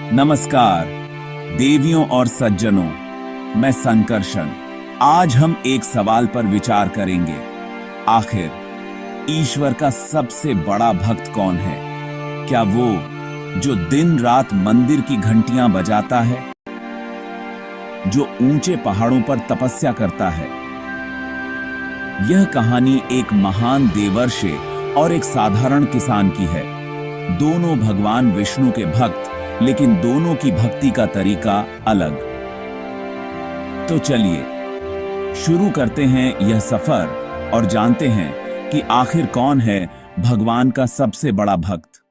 नमस्कार देवियों और सज्जनों, मैं संकर्षण। आज हम एक सवाल पर विचार करेंगे। आखिर ईश्वर का सबसे बड़ा भक्त कौन है? क्या वो जो दिन रात मंदिर की घंटियां बजाता है, जो ऊंचे पहाड़ों पर तपस्या करता है? यह कहानी एक महान देवर्षि और एक साधारण किसान की है। दोनों भगवान विष्णु के भक्त, लेकिन दोनों की भक्ति का तरीका अलग। तो चलिए शुरू करते हैं यह सफर और जानते हैं कि आखिर कौन है भगवान का सबसे बड़ा भक्त।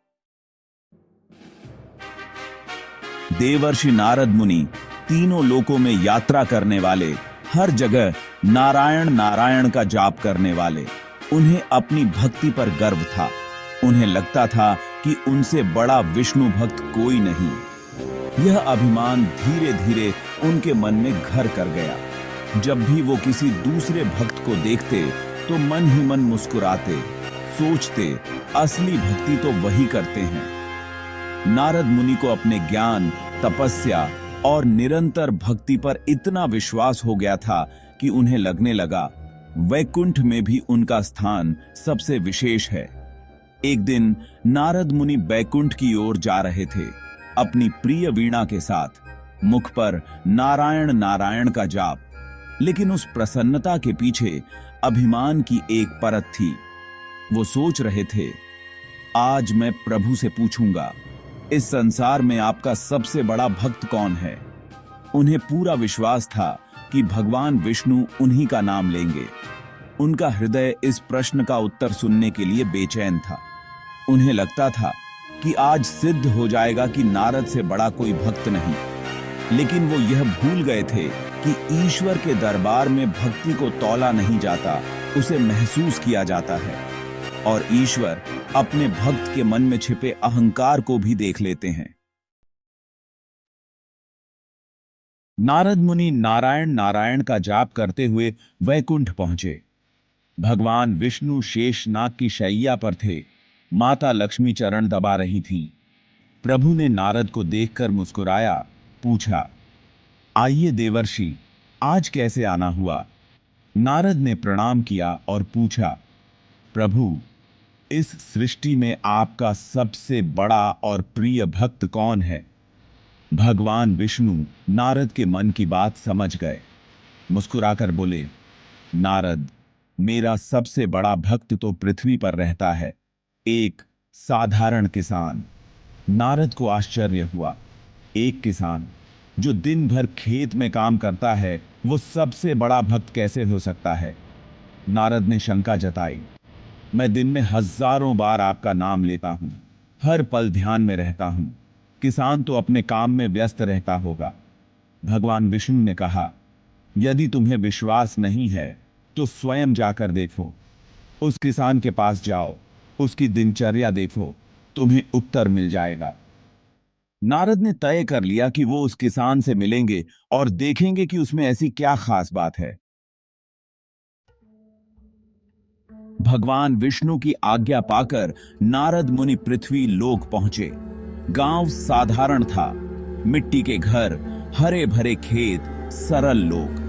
देवर्षि नारद मुनि तीनों लोकों में यात्रा करने वाले, हर जगह नारायण नारायण का जाप करने वाले। उन्हें अपनी भक्ति पर गर्व था। उन्हें लगता था कि उनसे बड़ा विष्णु भक्त कोई नहीं। यह अभिमान धीरे धीरे उनके मन में घर कर गया। जब भी वो किसी दूसरे भक्त को देखते तो मन ही मन मुस्कुराते, सोचते असली भक्ति तो वही करते हैं। नारद मुनि को अपने ज्ञान, तपस्या और निरंतर भक्ति पर इतना विश्वास हो गया था कि उन्हें लगने लगा वैकुंठ में भी उनका स्थान सबसे विशेष है। एक दिन नारद मुनि वैकुंठ की ओर जा रहे थे, अपनी प्रिय वीणा के साथ, मुख पर नारायण नारायण का जाप। लेकिन उस प्रसन्नता के पीछे अभिमान की एक परत थी। वो सोच रहे थे, आज मैं प्रभु से पूछूंगा, इस संसार में आपका सबसे बड़ा भक्त कौन है? उन्हें पूरा विश्वास था कि भगवान विष्णु उन्हीं का नाम लेंगे। उनका हृदय इस प्रश्न का उत्तर सुनने के लिए बेचैन था। उन्हें लगता था कि आज सिद्ध हो जाएगा कि नारद से बड़ा कोई भक्त नहीं। लेकिन वो यह भूल गए थे कि ईश्वर के दरबार में भक्ति को तौला नहीं जाता, उसे महसूस किया जाता है। और ईश्वर अपने भक्त के मन में छिपे अहंकार को भी देख लेते हैं। नारद मुनि नारायण नारायण का जाप करते हुए वैकुंठ पहुंचे। भगवान विष्णु शेषनाग की शैया पर थे। माता लक्ष्मी चरण दबा रही थीं। प्रभु ने नारद को देखकर मुस्कुराया, पूछा, आइए देवर्षि, आज कैसे आना हुआ? नारद ने प्रणाम किया और पूछा, प्रभु, इस सृष्टि में आपका सबसे बड़ा और प्रिय भक्त कौन है? भगवान विष्णु नारद के मन की बात समझ गए। मुस्कुराकर बोले, नारद, मेरा सबसे बड़ा भक्त तो पृथ्वी पर रहता है, एक साधारण किसान। नारद को आश्चर्य हुआ, एक किसान जो दिन भर खेत में काम करता है, वो सबसे बड़ा भक्त कैसे हो सकता है? नारद ने शंका जताई, मैं दिन में हजारों बार आपका नाम लेता हूं, हर पल ध्यान में रहता हूं। किसान तो अपने काम में व्यस्त रहता होगा। भगवान विष्णु ने कहा, यदि तुम्हें विश्वास नहीं है तो स्वयं जाकर देखो। उस किसान के पास जाओ, उसकी दिनचर्या देखो, तुम्हें उत्तर मिल जाएगा। नारद ने तय कर लिया कि वो उस किसान से मिलेंगे और देखेंगे कि उसमें ऐसी क्या खास बात है। भगवान विष्णु की आज्ञा पाकर नारद मुनि पृथ्वी लोक पहुंचे। गांव साधारण था, मिट्टी के घर, हरे भरे खेत, सरल लोग।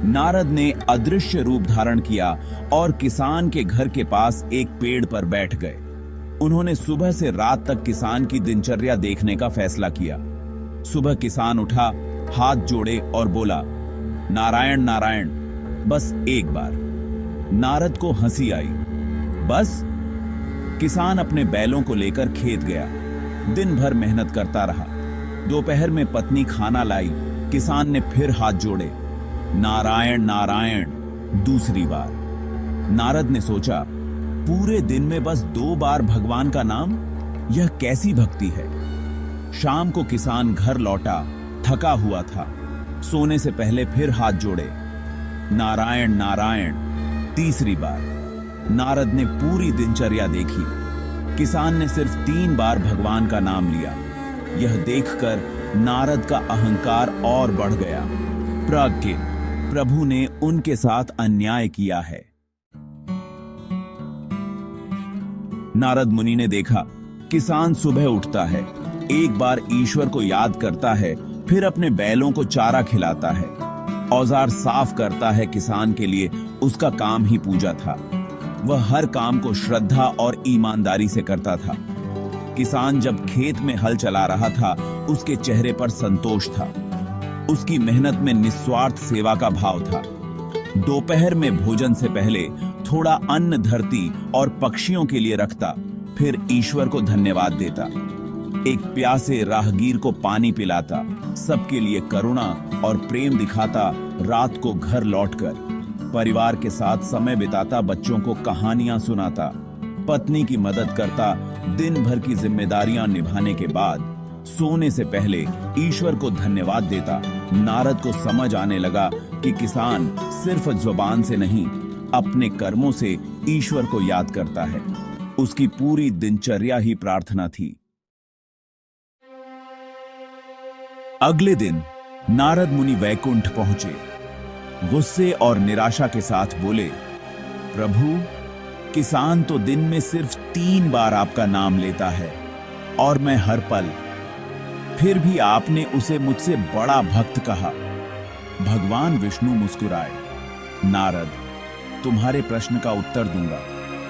नारद ने अदृश्य रूप धारण किया और किसान के घर के पास एक पेड़ पर बैठ गए। उन्होंने सुबह से रात तक किसान की दिनचर्या देखने का फैसला किया। सुबह किसान उठा, हाथ जोड़े और बोला, नारायण नारायण, बस एक बार। नारद को हंसी आई। बस? किसान अपने बैलों को लेकर खेत गया। दिन भर मेहनत करता रहा। दोपहर में पत्नी खाना लाई। किसान ने फिर हाथ जोड़े, नारायण नारायण, दूसरी बार। नारद ने सोचा, पूरे दिन में बस 2 बार भगवान का नाम, यह कैसी भक्ति है? शाम को किसान घर लौटा, थका हुआ था। सोने से पहले फिर हाथ जोड़े, नारायण नारायण, तीसरी बार। नारद ने पूरी दिनचर्या देखी। किसान ने सिर्फ 3 बार भगवान का नाम लिया। यह देखकर नारद का अहंकार और बढ़ गया। प्रज्ञ, प्रभु ने उनके साथ अन्याय किया है। नारद मुनि ने देखा, किसान सुबह उठता है, एक बार ईश्वर को याद करता है, फिर अपने बैलों को चारा खिलाता है। औजार साफ करता है, किसान के लिए उसका काम ही पूजा था। वह हर काम को श्रद्धा और ईमानदारी से करता था। किसान जब खेत में हल चला रहा था, उसके चेहरे पर संतोष था। उसकी मेहनत में निस्वार्थ सेवा का भाव था। दोपहर में भोजन से पहले थोड़ा अन्न धरती और पक्षियों के लिए रखता, फिर ईश्वर को धन्यवाद देता। एक प्यासे राहगीर को पानी पिलाता, सबके लिए करुणा और प्रेम दिखाता। रात को घर लौटकर परिवार के साथ समय बिताता, बच्चों को कहानियां सुनाता, पत्नी की मदद करता। दिन भर की जिम्मेदारियां निभाने के बाद सोने से पहले ईश्वर को धन्यवाद देता। नारद को समझ आने लगा कि किसान सिर्फ जुबान से नहीं, अपने कर्मों से ईश्वर को याद करता है। उसकी पूरी दिनचर्या ही प्रार्थना थी। अगले दिन नारद मुनि वैकुंठ पहुंचे। गुस्से और निराशा के साथ बोले, प्रभु, किसान तो दिन में सिर्फ 3 बार आपका नाम लेता है और मैं हर पल, फिर भी आपने उसे मुझसे बड़ा भक्त कहा। भगवान विष्णु मुस्कुराए, नारद, तुम्हारे प्रश्न का उत्तर दूंगा,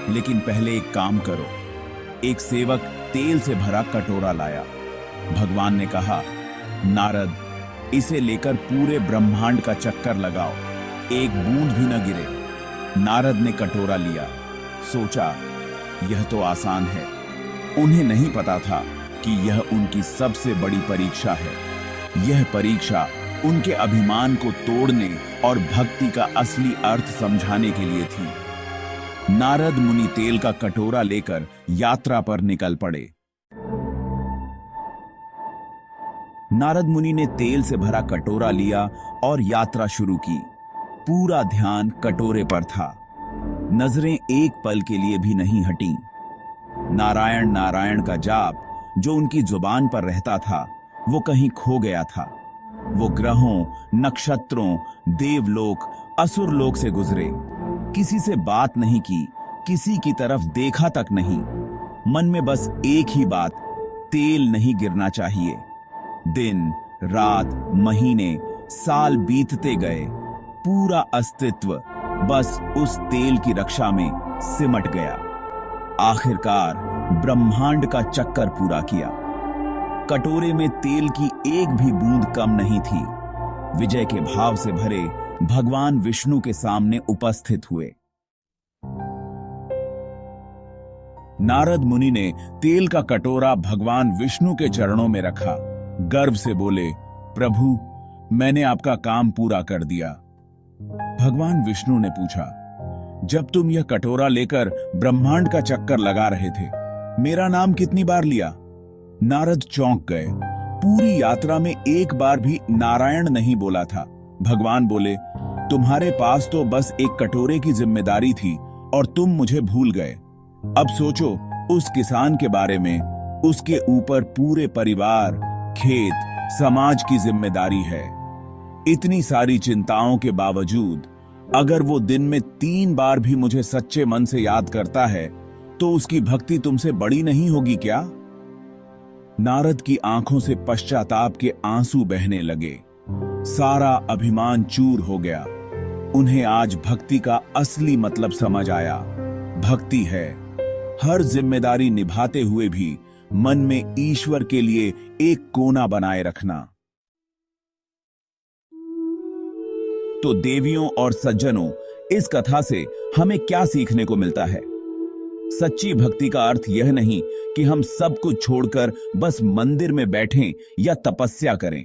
लेकिन पहले एक काम करो। एक सेवक तेल से भरा कटोरा लाया। भगवान ने कहा, नारद, इसे लेकर पूरे ब्रह्मांड का चक्कर लगाओ, एक बूंद भी न गिरे। नारद ने कटोरा लिया, सोचा यह तो आसान है। उन्हें नहीं पता था कि यह उनकी सबसे बड़ी परीक्षा है। यह परीक्षा उनके अभिमान को तोड़ने और भक्ति का असली अर्थ समझाने के लिए थी। नारद मुनि तेल का कटोरा लेकर यात्रा पर निकल पड़े। नारद मुनि ने तेल से भरा कटोरा लिया और यात्रा शुरू की। पूरा ध्यान कटोरे पर था। नजरें एक पल के लिए भी नहीं हटीं। नारायण नारायण का जाप जो उनकी जुबान पर रहता था, वो कहीं खो गया था। वो ग्रहों, नक्षत्रों, देवलोक, असुरलोक से गुजरे। किसी से बात नहीं की, किसी की तरफ देखा तक नहीं। मन में बस एक ही बात, तेल नहीं गिरना चाहिए। दिन, रात, महीने, साल बीतते गए। पूरा अस्तित्व बस उस तेल की रक्षा में सिमट गया। आखिरकार ब्रह्मांड का चक्कर पूरा किया। कटोरे में तेल की एक भी बूंद कम नहीं थी। विजय के भाव से भरे भगवान विष्णु के सामने उपस्थित हुए। नारद मुनि ने तेल का कटोरा भगवान विष्णु के चरणों में रखा। गर्व से बोले, प्रभु, मैंने आपका काम पूरा कर दिया। भगवान विष्णु ने पूछा, जब तुम यह कटोरा लेकर ब्रह्मांड का चक्कर लगा रहे थे, मेरा नाम कितनी बार लिया? नारद चौंक गए। पूरी यात्रा में एक बार भी नारायण नहीं बोला था। भगवान बोले, तुम्हारे पास तो बस एक कटोरे की जिम्मेदारी थी और तुम मुझे भूल गए। अब सोचो उस किसान के बारे में। उसके ऊपर पूरे परिवार, खेत, समाज की जिम्मेदारी है। इतनी सारी चिंताओं के बावजूद अगर वो दिन में 3 बार भी मुझे सच्चे मन से याद करता है, तो उसकी भक्ति तुमसे बड़ी नहीं होगी क्या? नारद की आंखों से पश्चाताप के आंसू बहने लगे। सारा अभिमान चूर हो गया। उन्हें आज भक्ति का असली मतलब समझ आया। भक्ति है हर जिम्मेदारी निभाते हुए भी मन में ईश्वर के लिए एक कोना बनाए रखना। तो देवियों और सज्जनों, इस कथा से हमें क्या सीखने को मिलता है? सच्ची भक्ति का अर्थ यह नहीं कि हम सब कुछ छोड़कर बस मंदिर में बैठें या तपस्या करें।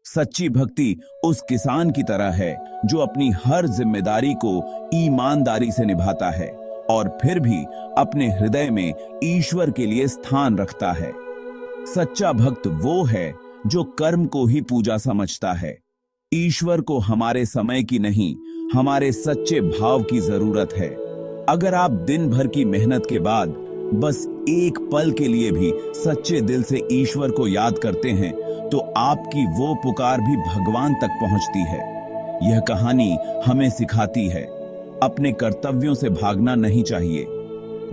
सच्ची भक्ति उस किसान की तरह है जो अपनी हर जिम्मेदारी को ईमानदारी से निभाता है और फिर भी अपने हृदय में ईश्वर के लिए स्थान रखता है। सच्चा भक्त वो है जो कर्म को ही पूजा समझता है। ईश्वर को हमारे समय की नहीं, हमारे सच्चे भाव की जरूरत है। अगर आप दिन भर की मेहनत के बाद बस एक पल के लिए भी सच्चे दिल से ईश्वर को याद करते हैं, तो आपकी वो पुकार भी भगवान तक पहुंचती है। यह कहानी हमें सिखाती है, अपने कर्तव्यों से भागना नहीं चाहिए।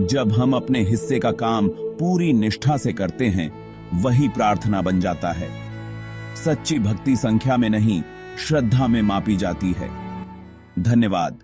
जब हम अपने हिस्से का काम पूरी निष्ठा से करते हैं, वही प्रार्थना बन जाता है। सच्ची भक्ति संख्या में नहीं, श्रद्धा में मापी जाती है। धन्यवाद।